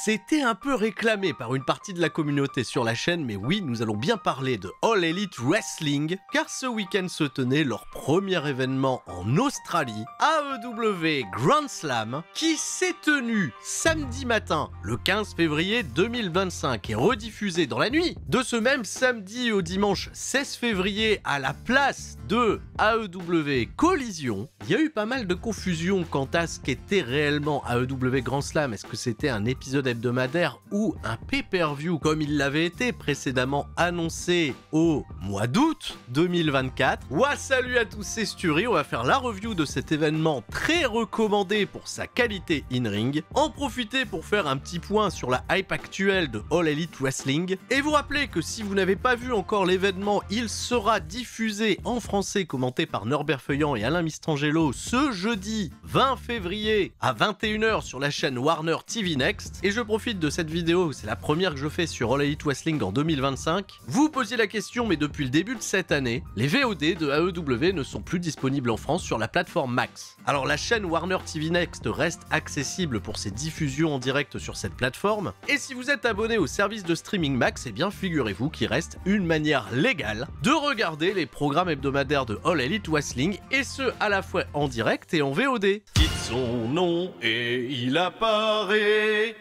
C'était un peu réclamé par une partie de la communauté sur la chaîne, mais oui, nous allons bien parler de All Elite Wrestling, car ce week-end se tenait leur premier événement en Australie, AEW Grand Slam, qui s'est tenu samedi matin, le 15 février 2025, et rediffusé dans la nuit de ce même samedi au dimanche 16 février à la place de AEW Collision. Il y a eu pas mal de confusion quant à ce qu'était réellement AEW Grand Slam. Est-ce que c'était un épisode hebdomadaire ou un pay-per-view comme il l'avait été précédemment annoncé au mois d'août 2024. Ouah, salut à tous, c'est Sturi, on va faire la review de cet événement très recommandé pour sa qualité in-ring, en profiter pour faire un petit point sur la hype actuelle de All Elite Wrestling, et vous rappeler que si vous n'avez pas vu encore l'événement, il sera diffusé en français commenté par Norbert Feuillant et Alain Mistrangelo ce jeudi 20 février à 21h sur la chaîne Warner TV Next. Et je profite de cette vidéo, c'est la première que je fais sur All Elite Wrestling en 2025. Vous posiez la question, mais depuis le début de cette année, les VOD de AEW ne sont plus disponibles en France sur la plateforme Max. Alors la chaîne Warner TV Next reste accessible pour ses diffusions en direct sur cette plateforme, et si vous êtes abonné au service de streaming Max, eh bien figurez-vous qu'il reste une manière légale de regarder les programmes hebdomadaires de All Elite Wrestling, et ce à la fois en direct et en VOD. Quitte son nom et il apparaît.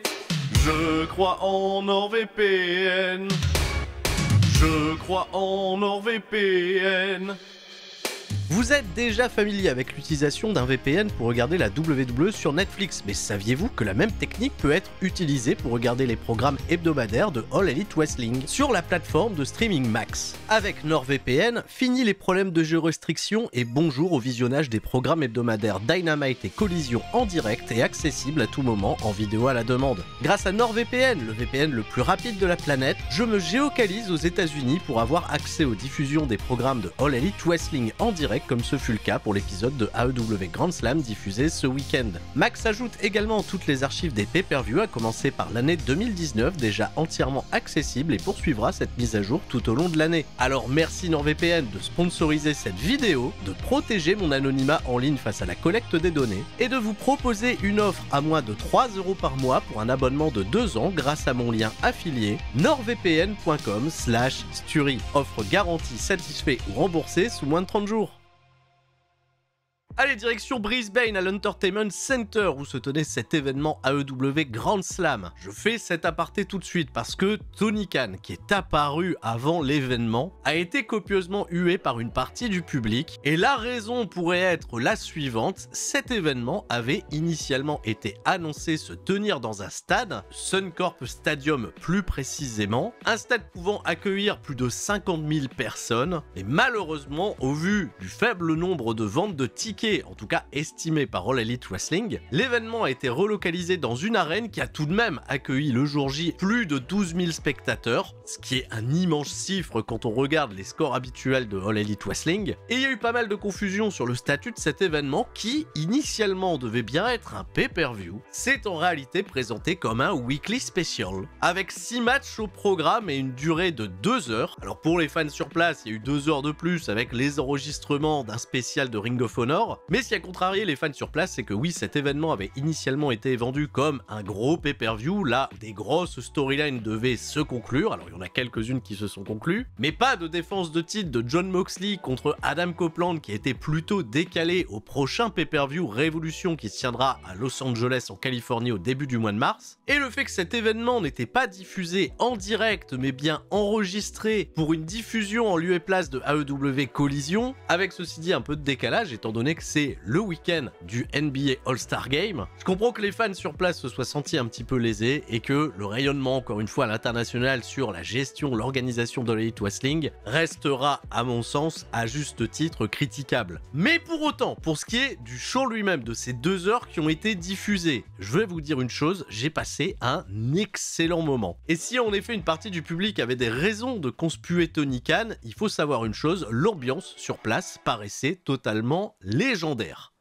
Je crois en NordVPN. Je crois en NordVPN. Vous êtes déjà familier avec l'utilisation d'un VPN pour regarder la WWE sur Netflix, mais saviez-vous que la même technique peut être utilisée pour regarder les programmes hebdomadaires de All Elite Wrestling sur la plateforme de streaming Max? Avec NordVPN, fini les problèmes de géorestriction et bonjour au visionnage des programmes hebdomadaires Dynamite et Collision en direct et accessible à tout moment en vidéo à la demande. Grâce à NordVPN, le VPN le plus rapide de la planète, je me géocalise aux États-Unis pour avoir accès aux diffusions des programmes de All Elite Wrestling en direct, comme ce fut le cas pour l'épisode de AEW Grand Slam diffusé ce week-end. Max ajoute également toutes les archives des pay-per-view, à commencer par l'année 2019, déjà entièrement accessible, et poursuivra cette mise à jour tout au long de l'année. Alors merci NordVPN de sponsoriser cette vidéo, de protéger mon anonymat en ligne face à la collecte des données, et de vous proposer une offre à moins de 3 € par mois pour un abonnement de 2 ans grâce à mon lien affilié nordvpn.com/Sturi. Offre garantie satisfait ou remboursé sous moins de 30 jours. Allez, direction Brisbane à l'Entertainment Center où se tenait cet événement AEW Grand Slam. Je fais cet aparté tout de suite parce que Tony Khan, qui est apparu avant l'événement, a été copieusement hué par une partie du public, et la raison pourrait être la suivante: cet événement avait initialement été annoncé se tenir dans un stade, Suncorp Stadium plus précisément, un stade pouvant accueillir plus de 50 000 personnes, et malheureusement, au vu du faible nombre de ventes de tickets, en tout cas estimé par All Elite Wrestling, l'événement a été relocalisé dans une arène qui a tout de même accueilli le jour J plus de 12 000 spectateurs, ce qui est un immense chiffre quand on regarde les scores habituels de All Elite Wrestling, et il y a eu pas mal de confusion sur le statut de cet événement qui, initialement, devait bien être un pay-per-view. C'est en réalité présenté comme un weekly special, avec 6 matchs au programme et une durée de 2 heures. Alors pour les fans sur place, il y a eu 2 heures de plus avec les enregistrements d'un spécial de Ring of Honor. Mais ce qui a contrarié les fans sur place, c'est que oui, cet événement avait initialement été vendu comme un gros pay-per-view, là où des grosses storylines devaient se conclure. Alors il y en a quelques-unes qui se sont conclues, mais pas de défense de titre de Jon Moxley contre Adam Copeland, qui était plutôt décalé au prochain pay-per-view Révolution qui se tiendra à Los Angeles en Californie au début du mois de mars. Et le fait que cet événement n'était pas diffusé en direct mais bien enregistré pour une diffusion en lieu et place de AEW Collision, avec ceci dit un peu de décalage étant donné que c'est le week-end du NBA All-Star Game. Je comprends que les fans sur place se soient sentis un petit peu lésés et que le rayonnement, encore une fois à l'international, sur la gestion, l'organisation de l'Elite Wrestling restera, à mon sens, à juste titre critiquable. Mais pour autant, pour ce qui est du show lui-même, de ces 2 heures qui ont été diffusées, je vais vous dire une chose, j'ai passé un excellent moment. Et si en effet une partie du public avait des raisons de conspuer Tony Khan, il faut savoir une chose, l'ambiance sur place paraissait totalement légendaire.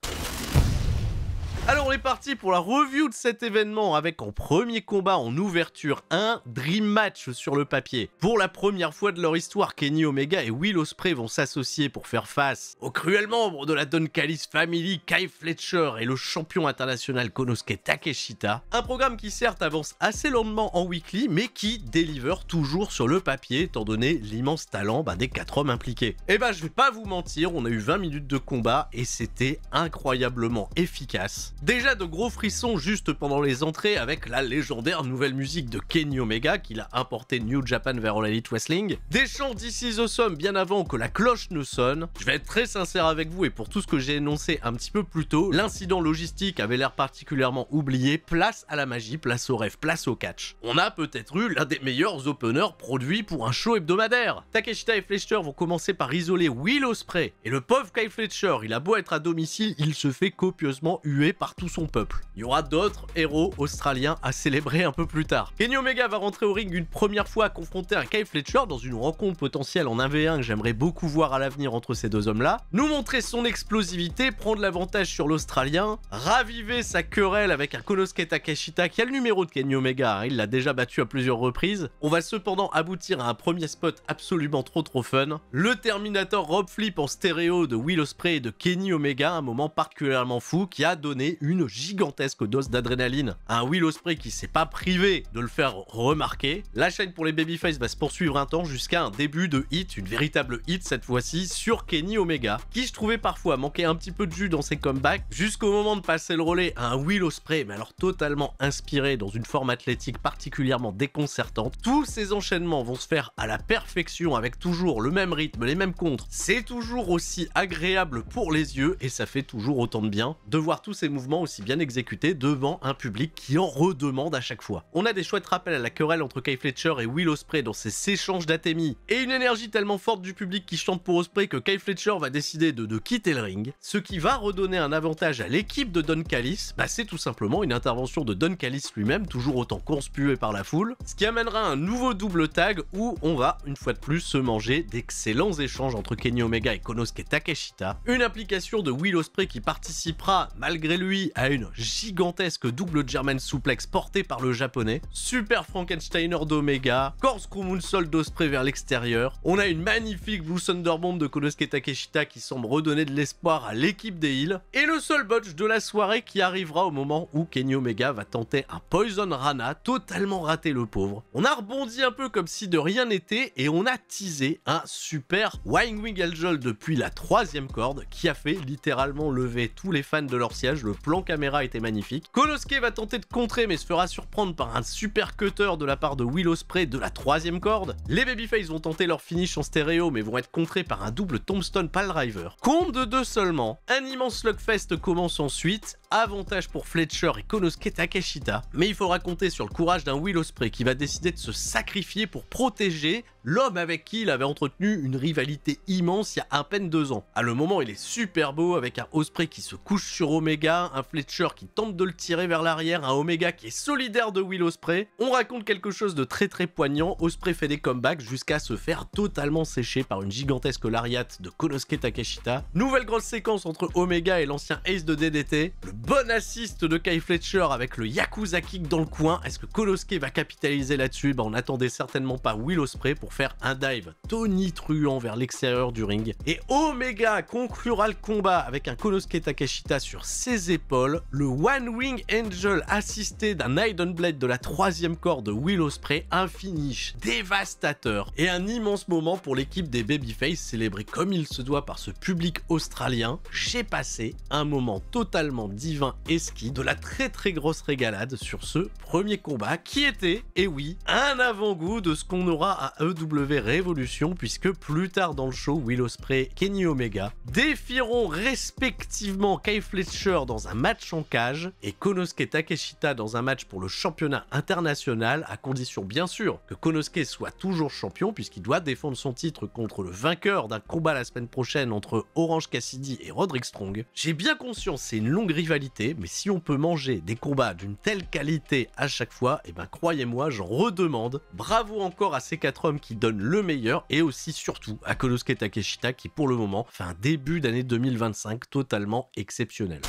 Alors on est parti pour la review de cet événement avec en premier combat en ouverture un Dream Match sur le papier. Pour la première fois de leur histoire, Kenny Omega et Will Ospreay vont s'associer pour faire face aux cruels membres de la Don Callis Family, Kyle Fletcher et le champion international Konosuke Takeshita. Un programme qui certes avance assez lentement en weekly mais qui délivre toujours sur le papier étant donné l'immense talent des 4 hommes impliqués. Et je vais pas vous mentir, on a eu 20 minutes de combat et c'était incroyablement efficace. Déjà de gros frissons juste pendant les entrées avec la légendaire nouvelle musique de Kenny Omega qu'il a importé New Japan vers All Elite Wrestling. Des chants This is Awesome bien avant que la cloche ne sonne. Je vais être très sincère avec vous et pour tout ce que j'ai énoncé un petit peu plus tôt, l'incident logistique avait l'air particulièrement oublié. Place à la magie, place au rêve, place au catch. On a peut-être eu l'un des meilleurs openers produits pour un show hebdomadaire. Takeshita et Fletcher vont commencer par isoler Will Ospreay et le pauvre Kyle Fletcher, il a beau être à domicile, il se fait copieusement huer par tout son peuple. Il y aura d'autres héros australiens à célébrer un peu plus tard. Kenny Omega va rentrer au ring une première fois confronté à Kyle Fletcher dans une rencontre potentielle en 1v1 que j'aimerais beaucoup voir à l'avenir entre ces deux hommes-là, nous montrer son explosivité, prendre l'avantage sur l'Australien, raviver sa querelle avec un Konosuke Takeshita qui a le numéro de Kenny Omega, il l'a déjà battu à plusieurs reprises. On va cependant aboutir à un premier spot absolument trop fun, le Terminator Rob Flip en stéréo de Will Ospreay et de Kenny Omega, un moment particulièrement fou qui a donné une gigantesque dose d'adrénaline. Un Will Ospreay qui s'est pas privé de le faire remarquer. La chaîne pour les babyface va se poursuivre un temps jusqu'à un début de hit, une véritable hit cette fois-ci sur Kenny Omega, qui je trouvais parfois manquer un petit peu de jus dans ses comebacks, jusqu'au moment de passer le relais à un Will Ospreay, mais alors totalement inspiré dans une forme athlétique particulièrement déconcertante. Tous ces enchaînements vont se faire à la perfection avec toujours le même rythme, les mêmes contres. C'est toujours aussi agréable pour les yeux et ça fait toujours autant de bien de voir tous ces mouvements aussi bien exécutés devant un public qui en redemande à chaque fois. On a des chouettes rappels à la querelle entre Kyle Fletcher et Will Ospreay dans ces échanges d'Atemi et une énergie tellement forte du public qui chante pour Ospreay que Kyle Fletcher va décider de quitter le ring, ce qui va redonner un avantage à l'équipe de Don Callis. C'est tout simplement une intervention de Don Callis lui-même, toujours autant conspué par la foule, ce qui amènera un nouveau double tag où on va une fois de plus se manger d'excellents échanges entre Kenny Omega et Konosuke Takeshita, une implication de Will Ospreay qui participera malgré lui à une gigantesque double German suplex portée par le japonais, super Frankensteiner d'Omega, corkscrew moonsault d'Ospreay vers l'extérieur, on a une magnifique Blue Thunder Bomb de Konosuke Takeshita qui semble redonner de l'espoir à l'équipe des Heels, et le seul botch de la soirée qui arrivera au moment où Kenny Omega va tenter un Poison Rana, totalement raté le pauvre. On a rebondi un peu comme si de rien n'était et on a teasé un super Wing Wing Angel depuis la 3e corde qui a fait littéralement lever tous les fans de leur siège. Le plan caméra était magnifique. Konosuke va tenter de contrer mais se fera surprendre par un super cutter de la part de Will Ospreay de la 3e corde. Les babyface vont tenter leur finish en stéréo mais vont être contrés par un double tombstone piledriver. Compte de 2 seulement, un immense slugfest commence ensuite. Avantage pour Fletcher et Konosuke Takeshita, mais il faudra compter sur le courage d'un Will Ospreay qui va décider de se sacrifier pour protéger l'homme avec qui il avait entretenu une rivalité immense il y a à peine 2 ans. À le moment, il est super beau avec un Ospreay qui se couche sur Omega, un Fletcher qui tente de le tirer vers l'arrière, un Omega qui est solidaire de Will Ospreay. On raconte quelque chose de très poignant. Ospreay fait des comebacks jusqu'à se faire totalement sécher par une gigantesque lariat de Konosuke Takeshita. Nouvelle grosse séquence entre Omega et l'ancien ace de DDT. Le bon assist de Kyle Fletcher avec le Yakuza Kick dans le coin. Est-ce que Konosuke va capitaliser là-dessus? On n'attendait certainement pas Will Ospreay pour faire un dive tonitruant vers l'extérieur du ring. Et Omega conclura le combat avec un Konosuke Takeshita sur ses épaules, le One Wing Angel assisté d'un Hidden Blade de la 3e corde de Will Ospreay, un finish dévastateur et un immense moment pour l'équipe des babyface célébré comme il se doit par ce public australien. J'ai passé un moment totalement divin et ski, de la très grosse régalade sur ce premier combat qui était, et oui, un avant-goût de ce qu'on aura à EW Revolution, puisque plus tard dans le show, Will Ospreay et Kenny Omega défieront respectivement Kyle Fletcher dans un match en cage et Konosuke Takeshita dans un match pour le championnat international, à condition bien sûr que Konosuke soit toujours champion puisqu'il doit défendre son titre contre le vainqueur d'un combat la semaine prochaine entre Orange Cassidy et Roderick Strong. J'ai bien conscience, c'est une longue rivalité, mais si on peut manger des combats d'une telle qualité à chaque fois, et croyez-moi, j'en redemande. Bravo encore à ces 4 hommes qui donnent le meilleur et aussi surtout à Konosuke Takeshita qui pour le moment fait un début d'année 2025 totalement exceptionnel.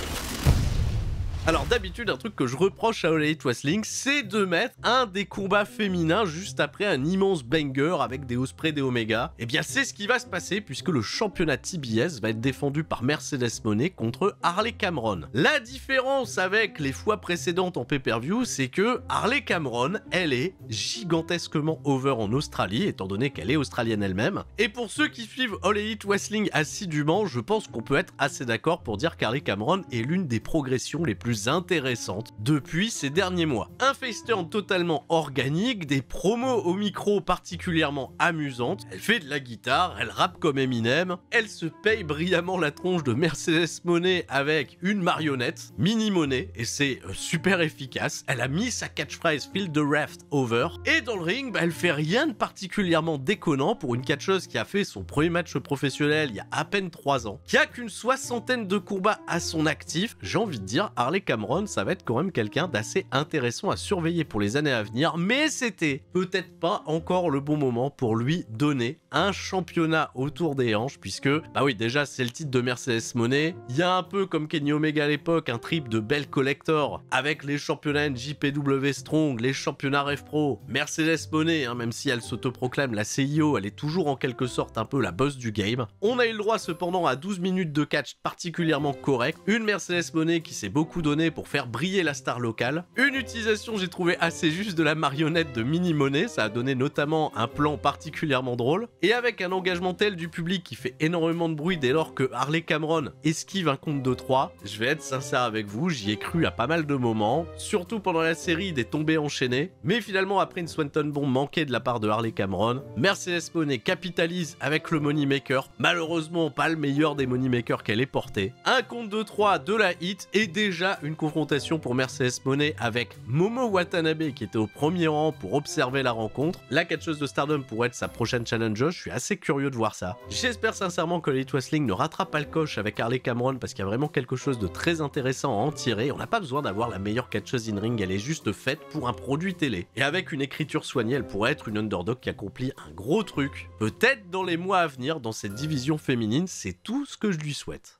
Alors d'habitude, un truc que je reproche à All Elite Wrestling, c'est de mettre un des combats féminins juste après un immense banger avec des Ospreay, des Omega. Et bien c'est ce qui va se passer puisque le championnat TBS va être défendu par Mercedes Moné contre Harley Cameron. La différence avec les fois précédentes en pay-per-view, c'est que Harley Cameron, elle est gigantesquement over en Australie, étant donné qu'elle est australienne elle-même. Et pour ceux qui suivent All Elite Wrestling assidûment, je pense qu'on peut être assez d'accord pour dire qu'Harley Cameron est l'une des progressions les plus intéressantes depuis ces derniers mois. Un face turn totalement organique, des promos au micro particulièrement amusantes, elle fait de la guitare, elle rappe comme Eminem, elle se paye brillamment la tronche de Mercedes Moné avec une marionnette, Mini Moné, et c'est super efficace. Elle a mis sa catchphrase Feel the Raft over, et dans le ring, elle fait rien de particulièrement déconnant pour une catcheuse qui a fait son premier match professionnel il y a à peine 3 ans, qui a qu'une 60aine de combats à son actif. J'ai envie de dire, Harley Cameron, ça va être quand même quelqu'un d'assez intéressant à surveiller pour les années à venir, mais c'était peut-être pas encore le bon moment pour lui donner un championnat autour des hanches, puisque, bah oui, déjà c'est le titre de Mercedes Moné, il y a un peu comme Kenny Omega à l'époque, un trip de Bell Collector, avec les championnats NJPW Strong, les championnats Rev Pro, Mercedes Moné, même si elle s'autoproclame la CIO, elle est toujours en quelque sorte un peu la boss du game. On a eu le droit cependant à 12 minutes de catch particulièrement correct, une Mercedes Moné qui s'est beaucoup donné pour faire briller la star locale, une utilisation j'ai trouvé assez juste de la marionnette de Mini Moné, ça a donné notamment un plan particulièrement drôle, et avec un engagement tel du public qui fait énormément de bruit dès lors que Harley Cameron esquive un compte de 3, je vais être sincère avec vous, j'y ai cru à pas mal de moments, surtout pendant la série des tombées enchaînées, mais finalement après une Swanton Bomb manquée de la part de Harley Cameron, Mercedes Moné capitalise avec le Moneymaker, malheureusement pas le meilleur des Moneymakers qu'elle ait porté, un compte de 3 de la hit et déjà une confrontation pour Mercedes Moné avec Momo Watanabe qui était au premier rang pour observer la rencontre. La catcheuse de Stardom pourrait être sa prochaine challengeuse, je suis assez curieux de voir ça. J'espère sincèrement que Elite Wrestling ne ratera pas le coche avec Harley Cameron parce qu'il y a vraiment quelque chose de très intéressant à en tirer. On n'a pas besoin d'avoir la meilleure catcheuse in-ring, elle est juste faite pour un produit télé. Et avec une écriture soignée, elle pourrait être une underdog qui accomplit un gros truc. Peut-être dans les mois à venir dans cette division féminine, c'est tout ce que je lui souhaite.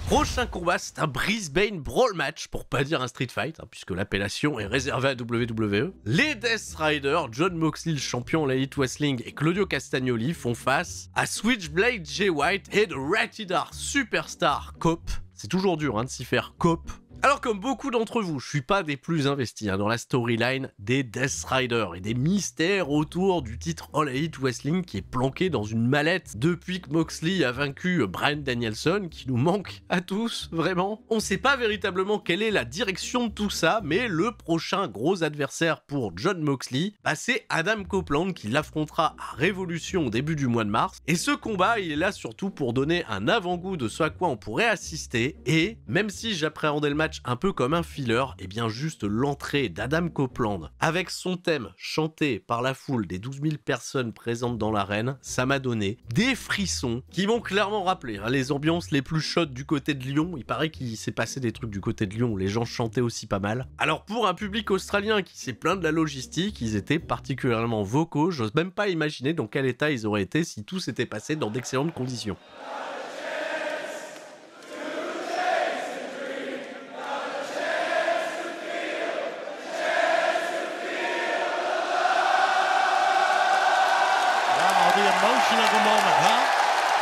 Prochain combat, c'est un Brisbane Brawl Match, pour pas dire un Street Fight, puisque l'appellation est réservée à WWE. Les Death Riders, Jon Moxley, le champion de Elite Wrestling, et Claudio Castagnoli font face à Switchblade Jay White et The Rated-R Superstar Cop. C'est toujours dur de s'y faire Cop. Alors comme beaucoup d'entre vous, je suis pas des plus investis dans la storyline des Death Riders et des mystères autour du titre All Elite Wrestling qui est planqué dans une mallette depuis que Moxley a vaincu Bryan Danielson, qui nous manque à tous, vraiment. On sait pas véritablement quelle est la direction de tout ça, mais le prochain gros adversaire pour Jon Moxley, c'est Adam Copeland qui l'affrontera à Révolution au début du mois de mars. Et ce combat, il est là surtout pour donner un avant-goût de ce à quoi on pourrait assister, et même si j'appréhendais le match un peu comme un filler, et bien juste l'entrée d'Adam Copeland avec son thème chanté par la foule des 12 000 personnes présentes dans l'arène, ça m'a donné des frissons qui m'ont clairement rappelé les ambiances les plus chaudes du côté de Lyon. Il paraît qu'il s'est passé des trucs du côté de Lyon où les gens chantaient aussi pas mal. Alors pour un public australien qui s'est plaint de la logistique, ils étaient particulièrement vocaux, j'ose même pas imaginer dans quel état ils auraient été si tout s'était passé dans d'excellentes conditions.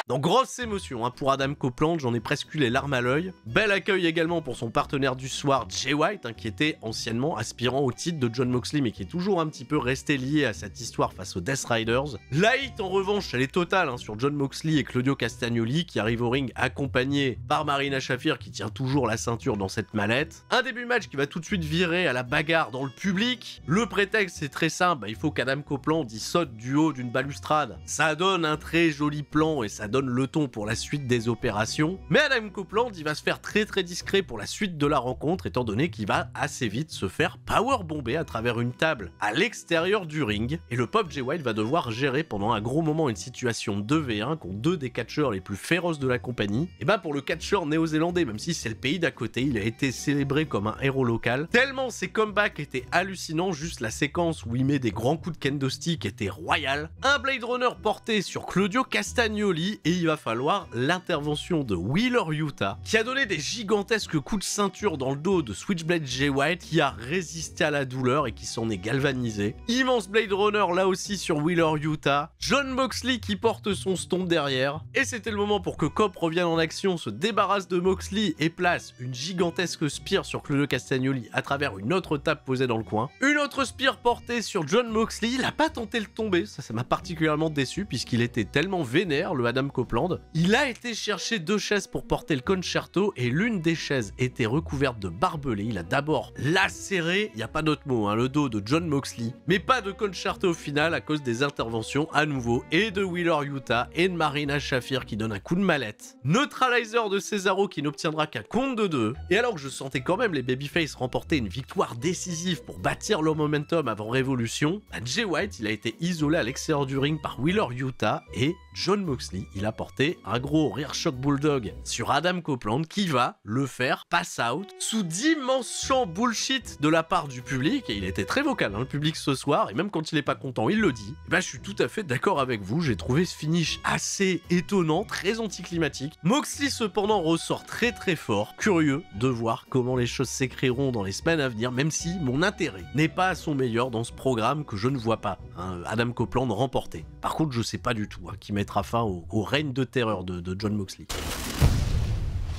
Donc grosse émotion pour Adam Copeland, j'en ai presque eu les larmes à l'œil. Bel accueil également pour son partenaire du soir, Jay White, qui était anciennement aspirant au titre de Jon Moxley, mais qui est toujours un petit peu resté lié à cette histoire face aux Death Riders. La hit en revanche, elle est totale sur Jon Moxley et Claudio Castagnoli, qui arrivent au ring accompagnés par Marina Shafir, qui tient toujours la ceinture dans cette mallette. Un début de match qui va tout de suite virer à la bagarre dans le public. Le prétexte c'est très simple, il faut qu'Adam Copeland y saute du haut d'une balustrade. Ça donne un très joli plan et ça donne le ton pour la suite des opérations, mais Adam Copeland il va se faire très discret pour la suite de la rencontre, étant donné qu'il va assez vite se faire powerbomber à travers une table à l'extérieur du ring, et le Pop Jay White va devoir gérer pendant un gros moment une situation 2v1 contre deux des catcheurs les plus féroces de la compagnie. Et pour le catcheur néo-zélandais, même si c'est le pays d'à côté, il a été célébré comme un héros local, tellement ses comebacks étaient hallucinants, juste la séquence où il met des grands coups de kendo stick était royale. Un Blade Runner porté sur Claudio Castagnoli et il va falloir l'intervention de Wheeler Yuta, qui a donné des gigantesques coups de ceinture dans le dos de Switchblade Jay White, qui a résisté à la douleur et qui s'en est galvanisé. Immense Blade Runner là aussi sur Wheeler Yuta, Jon Moxley qui porte son stomp derrière, et c'était le moment pour que Cobb revienne en action, se débarrasse de Moxley et place une gigantesque spear sur Claudio Castagnoli à travers une autre table posée dans le coin. Une autre spear portée sur Jon Moxley, il a pas tenté le tomber, ça m'a particulièrement déçu puisqu'il était tellement vénère, le Adam Copeland. Il a été chercher 2 chaises pour porter le concerto et l'une des chaises était recouverte de barbelés. Il a d'abord lacéré, il n'y a pas d'autre mot, le dos de Jon Moxley, mais pas de concerto au final à cause des interventions à nouveau et de Wheeler Yuta et de Marina Shafir qui donne un coup de mallette. Neutralizer de Cesaro qui n'obtiendra qu'un compte de 2. Et alors que je sentais quand même les Babyface remporter une victoire décisive pour bâtir leur momentum avant Révolution, Jay White il a été isolé à l'extérieur du ring par Wheeler Yuta et Jon Moxley il a porté un gros rear shock bulldog sur Adam Copeland qui va le faire pass out sous d'immenses chants bullshit de la part du public, et il était très vocal le public ce soir, et même quand il est pas content il le dit. Et ben je suis tout à fait d'accord avec vous, j'ai trouvé ce finish assez étonnant, très anticlimatique. Moxley cependant ressort très fort, curieux de voir comment les choses s'écriront dans les semaines à venir, même si mon intérêt n'est pas à son meilleur dans ce programme que je ne vois pas Adam Copeland remporter. Par contre je sais pas du tout qui mettra fin au règne de terreur de Jon Moxley.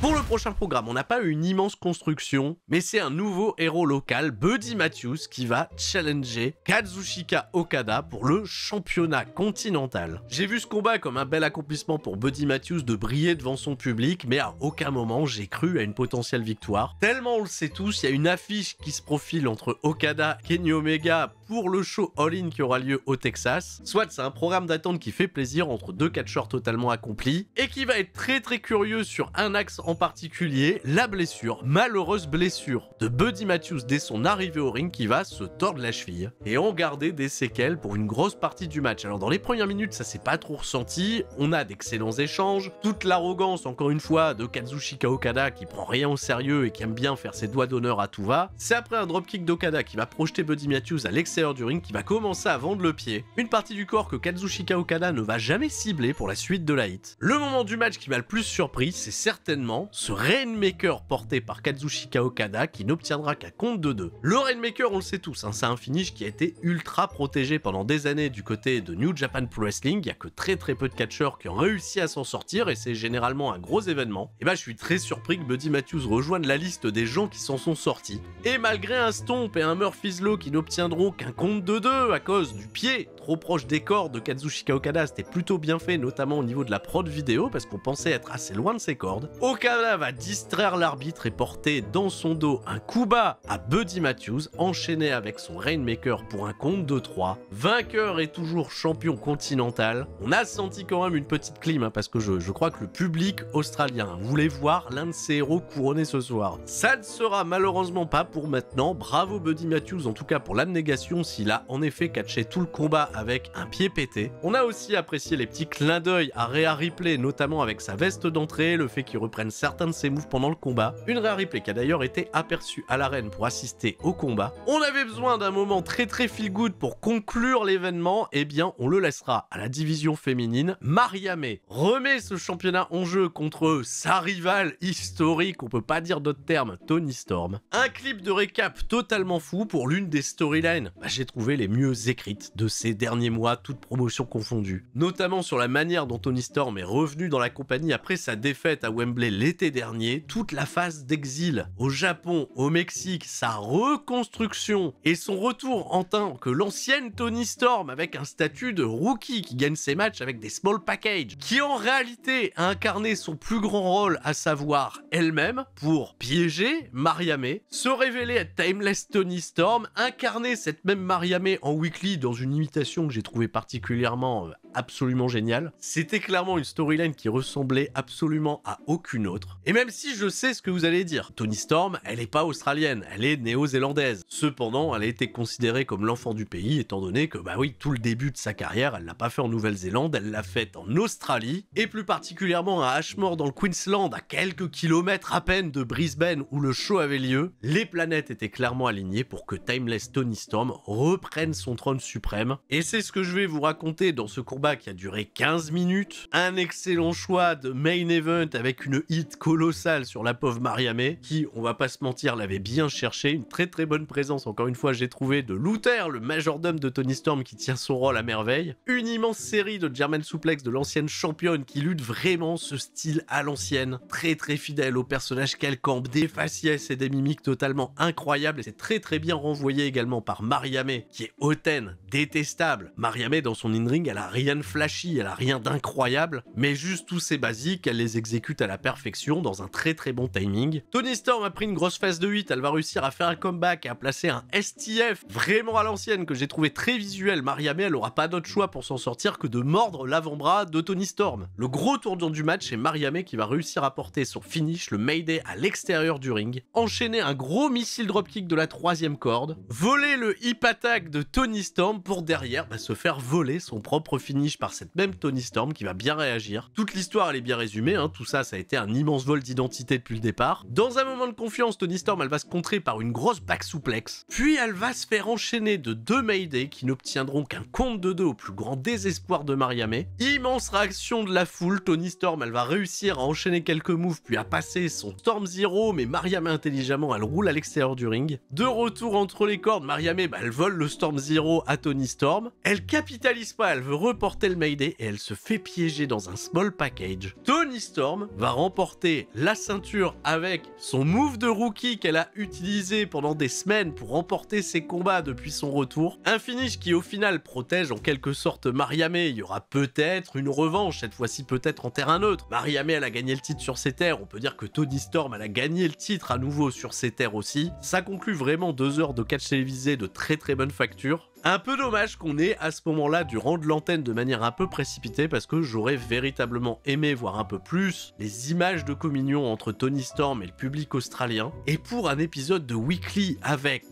Pour le prochain programme, on n'a pas eu une immense construction, mais c'est un nouveau héros local, Buddy Matthews, qui va challenger Kazuchika Okada pour le championnat continental. J'ai vu ce combat comme un bel accomplissement pour Buddy Matthews de briller devant son public, mais à aucun moment j'ai cru à une potentielle victoire. Tellement on le sait tous, il y a une affiche qui se profile entre Okada et Kenny Omega pour le show All-In qui aura lieu au Texas. Soit c'est un programme d'attente qui fait plaisir entre 2 catcheurs totalement accomplis, et qui va être très curieux sur un axe en particulier, la blessure, malheureuse blessure de Buddy Matthews dès son arrivée au ring qui va se tordre la cheville et en garder des séquelles pour une grosse partie du match. Alors dans les premières minutes ça s'est pas trop ressenti, on a d'excellents échanges, toute l'arrogance encore une fois de Kazuchika Okada qui prend rien au sérieux et qui aime bien faire ses doigts d'honneur à tout va. C'est après un dropkick d'Okada qui va projeter Buddy Matthews à l'extérieur du ring qui va commencer à vendre le pied, une partie du corps que Kazuchika Okada ne va jamais cibler pour la suite de la hit. Le moment du match qui m'a le plus surpris, c'est certainement ce Rainmaker porté par Kazuchika Okada qui n'obtiendra qu'un compte de 2. Le Rainmaker, on le sait tous, c'est un finish qui a été ultra protégé pendant des années du côté de New Japan Pro Wrestling. Il n'y a que très peu de catcheurs qui ont réussi à s'en sortir et c'est généralement un gros événement. Et bah je suis très surpris que Buddy Matthews rejoigne la liste des gens qui s'en sont sortis. Et malgré un stomp et un Murphy's Law qui n'obtiendront qu'un compte de 2 à cause du pied trop proche des cordes de Kazuchika Okada, c'était plutôt bien fait, notamment au niveau de la prod vidéo parce qu'on pensait être assez loin de ses cordes. Okada va distraire l'arbitre et porter dans son dos un coup bas à Buddy Matthews, enchaîné avec son Rainmaker pour un compte de 3. Vainqueur et toujours champion continental. On a senti quand même une petite clim parce que je crois que le public australien voulait voir l'un de ses héros couronné ce soir. Ça ne sera malheureusement pas pour maintenant. Bravo Buddy Matthews en tout cas pour l'abnégation s'il a en effet catché tout le combat avec un pied pété. On a aussi apprécié les petits clins d'œil à Rhea Ripley, notamment avec sa veste d'entrée, le fait qu'il reprenne certains de ses moves pendant le combat. Une Rhea Ripley qui a d'ailleurs été aperçue à l'arène pour assister au combat. On avait besoin d'un moment très feel good pour conclure l'événement, et bien on le laissera à la division féminine. Mariame remet ce championnat en jeu contre sa rivale historique, on peut pas dire d'autres termes, Toni Storm. Un clip de récap totalement fou pour l'une des storylines, j'ai trouvé les mieux écrites de ces derniers mois, toutes promotions confondues. Notamment sur la manière dont Toni Storm est revenue dans la compagnie après sa défaite à Wembley l'été dernier, toute la phase d'exil au Japon, au Mexique, sa reconstruction et son retour en tant que l'ancienne Toni Storm avec un statut de rookie qui gagne ses matchs avec des small packages, qui en réalité a incarné son plus grand rôle, à savoir elle-même, pour piéger Mariame, se révéler être Timeless Toni Storm, incarner cette même Mariame en weekly dans une imitation que j'ai trouvé particulièrement absolument géniale. C'était clairement une storyline qui ressemblait absolument à aucune autre. Et même si je sais ce que vous allez dire, Toni Storm, elle est pas australienne, elle est néo-zélandaise. Cependant, elle a été considérée comme l'enfant du pays, étant donné que, bah oui, tout le début de sa carrière, elle l'a pas fait en Nouvelle-Zélande, elle l'a fait en Australie, et plus particulièrement à Ashmore dans le Queensland, à quelques kilomètres à peine de Brisbane où le show avait lieu. Les planètes étaient clairement alignées pour que Timeless Toni Storm reprenne son trône suprême. Et c'est ce que je vais vous raconter dans ce court combat qui a duré 15 minutes, un excellent choix de main event avec une hit colossale sur la pauvre Mariamé, qui, on va pas se mentir, l'avait bien cherché, une très très bonne présence, encore une fois j'ai trouvé, de Luther, le majordome de Toni Storm qui tient son rôle à merveille, une immense série de German suplex de l'ancienne championne qui lutte vraiment ce style à l'ancienne, très très fidèle au personnage qu'elle campe, des faciès et des mimiques totalement incroyables, et c'est très très bien renvoyé également par Mariamé, qui est hautaine, détestable. Mariamé dans son in-ring, elle a rien de flashy, elle a rien d'incroyable, mais juste tous ces basiques, elle les exécute à la perfection dans un très très bon timing. Toni Storm a pris une grosse phase de 8, elle va réussir à faire un comeback et à placer un STF vraiment à l'ancienne que j'ai trouvé très visuel. Mariamé, elle aura pas d'autre choix pour s'en sortir que de mordre l'avant-bras de Toni Storm. Le gros tournant du match, c'est Mariamé qui va réussir à porter son finish, le Mayday, à l'extérieur du ring, enchaîner un gros missile dropkick de la 3e corde, voler le hip attack de Toni Storm pour derrière se faire voler son propre finish par cette même Toni Storm qui va bien réagir. Toute l'histoire elle est bien résumée, tout ça a été un immense vol d'identité depuis le départ. Dans un moment de confiance, Toni Storm elle va se contrer par une grosse back suplex, puis elle va se faire enchaîner de 2 Mayday qui n'obtiendront qu'un compte de 2 au plus grand désespoir de Mariamé. Immense réaction de la foule, Toni Storm elle va réussir à enchaîner quelques moves puis à passer son Storm Zero, mais Mariamé intelligemment elle roule à l'extérieur du ring. De retour entre les cordes, Mariamé elle vole le Storm Zero à Toni Storm. Elle capitalise pas, elle veut reporter le Mayday et elle se fait piéger dans un small package. Toni Storm va remporter la ceinture avec son move de rookie qu'elle a utilisé pendant des semaines pour remporter ses combats depuis son retour. Un finish qui au final protège en quelque sorte Mariamé. Il y aura peut-être une revanche, cette fois-ci peut-être en terrain neutre. Mariamé elle a gagné le titre sur ses terres, on peut dire que Toni Storm elle a gagné le titre à nouveau sur ses terres aussi. Ça conclut vraiment 2 heures de catch télévisé de très très bonne facture. Un peu dommage qu'on ait à ce moment-là dû rendre l'antenne de manière un peu précipitée parce que j'aurais véritablement aimé voir un peu plus les images de communion entre Toni Storm et le public australien. Et pour un épisode de Weekly avec,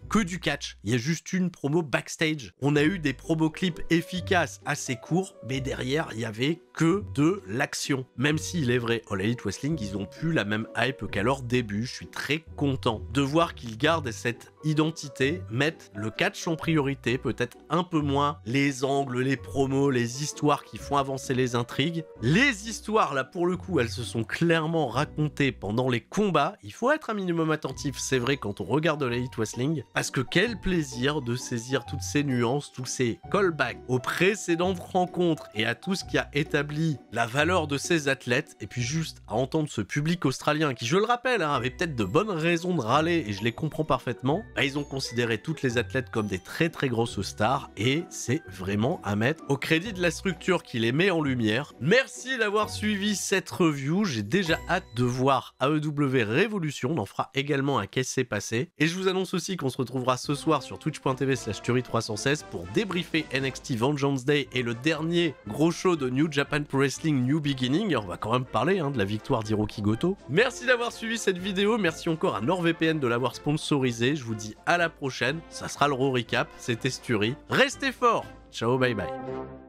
que du catch, il y a juste une promo backstage. On a eu des promo clips efficaces assez courts, mais derrière il y avait que de l'action. Même s'il est vrai, All Elite Wrestling, ils ont plus la même hype qu'à leur début. Je suis très content de voir qu'ils gardent cette identité, mettent le catch en priorité, peut-être un peu moins les angles, les promos, les histoires qui font avancer les intrigues. Les histoires, là, pour le coup, elles se sont clairement racontées pendant les combats. Il faut être un minimum attentif, c'est vrai, quand on regarde l'Elite Wrestling, parce que quel plaisir de saisir toutes ces nuances, tous ces callbacks aux précédentes rencontres et à tout ce qui a établi la valeur de ces athlètes, et puis juste à entendre ce public australien qui, je le rappelle, avait peut-être de bonnes raisons de râler, et je les comprends parfaitement. Ils ont considéré toutes les athlètes comme des très très grosses stars, et c'est vraiment à mettre au crédit de la structure qui les met en lumière. Merci d'avoir suivi cette review, j'ai déjà hâte de voir AEW Révolution, on en fera également un qu'est-ce s'est passé, et je vous annonce aussi qu'on se retrouvera ce soir sur twitch.tv/Turi316 pour débriefer NXT Vengeance Day et le dernier gros show de New Japan Pro Wrestling New Beginning. On va quand même parler de la victoire d'Hiroki Goto. Merci d'avoir suivi cette vidéo, merci encore à NordVPN de l'avoir sponsorisé, je vous dis à la prochaine, ça sera le Raw Recap, c'était Sturi, restez forts, ciao bye bye.